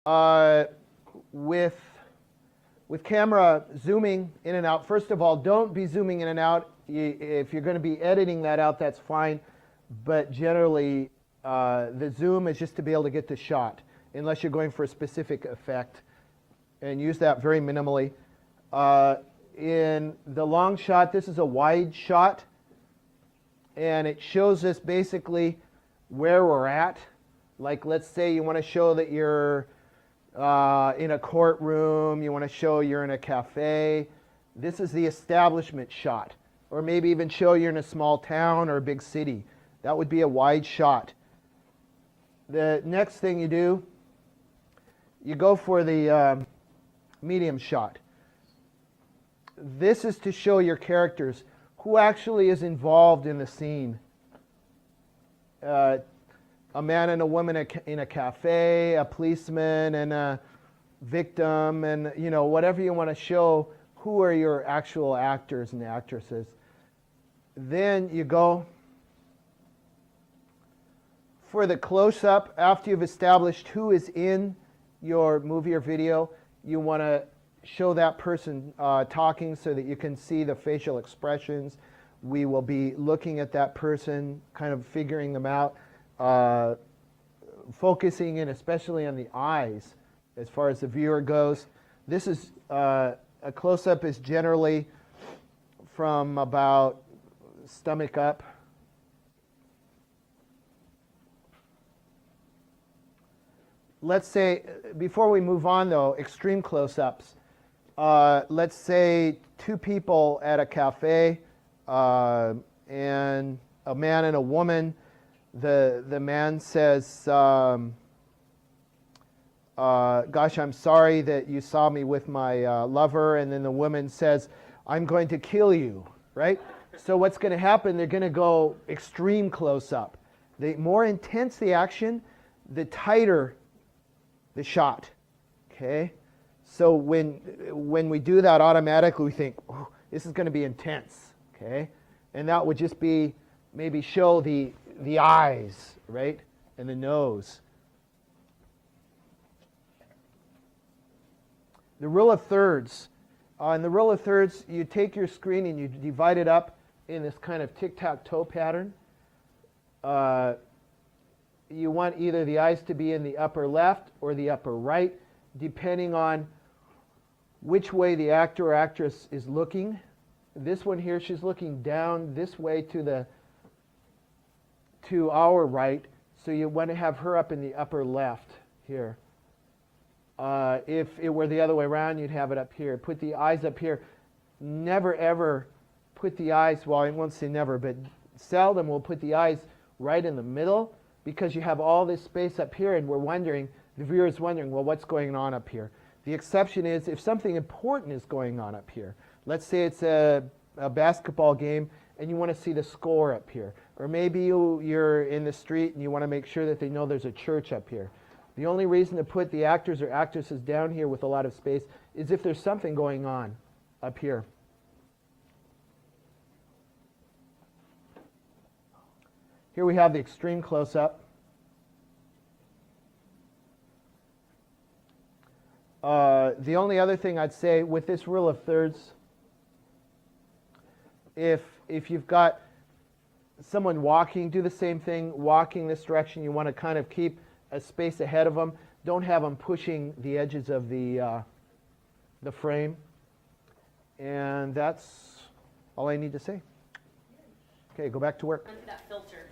Uh, with camera zooming in and out, first of all, don't be zooming in and out. If you're going to be editing that out, that's fine. But generally, the zoom is just to be able to get the shot, unless you're going for a specific effect. And use that very minimally. In the long shot, this is a wide shot. And it shows us basically where we're at. Like, let's say you want to show that you're in a courtroom, you want to show you're in a cafe. This is the establishment shot. Or maybe even show you're in a small town or a big city. That would be a wide shot. The next thing you do, you go for the medium shot. This is to show your characters, who actually is involved in the scene. A man and a woman in a cafe, a policeman and a victim, and whatever you want to show, who are your actual actors and actresses. Then you go for the close-up. After you've established who is in your movie or video, you want to show that person talking so that you can see the facial expressions. We will be looking at that person, kind of figuring them out. Focusing in especially on the eyes as far as the viewer goes. This is a close-up is generally from about stomach up. Let's say, before we move on though, extreme close-ups. Let's say two people at a cafe and a man and a woman. The man says, gosh, I'm sorry that you saw me with my lover. And then the woman says, I'm going to kill you, right? So what's going to happen, they're going to go extreme close-up. The more intense the action, the tighter the shot, okay? So when we do that automatically, we think, oh, this is going to be intense, okay? And that would just be, maybe show the eyes, right? And the nose. The rule of thirds. In the rule of thirds, you take your screen and you divide it up in this kind of tic-tac-toe pattern. You want either the eyes to be in the upper left or the upper right, depending on which way the actor or actress is looking. This one here, she's looking down this way to our right, so you want to have her up in the upper left here. If it were the other way around, you'd have it up here. Put the eyes up here. Never ever put the eyes, well, I won't say never, but seldom will put the eyes right in the middle, because you have all this space up here and the viewer's wondering, well, what's going on up here? The exception is if something important is going on up here. Let's say it's a basketball game and you want to see the score up here. Or maybe you're in the street and you want to make sure that they know there's a church up here. The only reason to put the actors or actresses down here with a lot of space is if there's something going on up here. Here we have the extreme close-up. The only other thing I'd say with this rule of thirds, if you've got someone walking, do the same thing, walking this direction. You want to kind of keep a space ahead of them. Don't have them pushing the edges of the frame. And that's all I need to say. Okay, go back to work. That filter.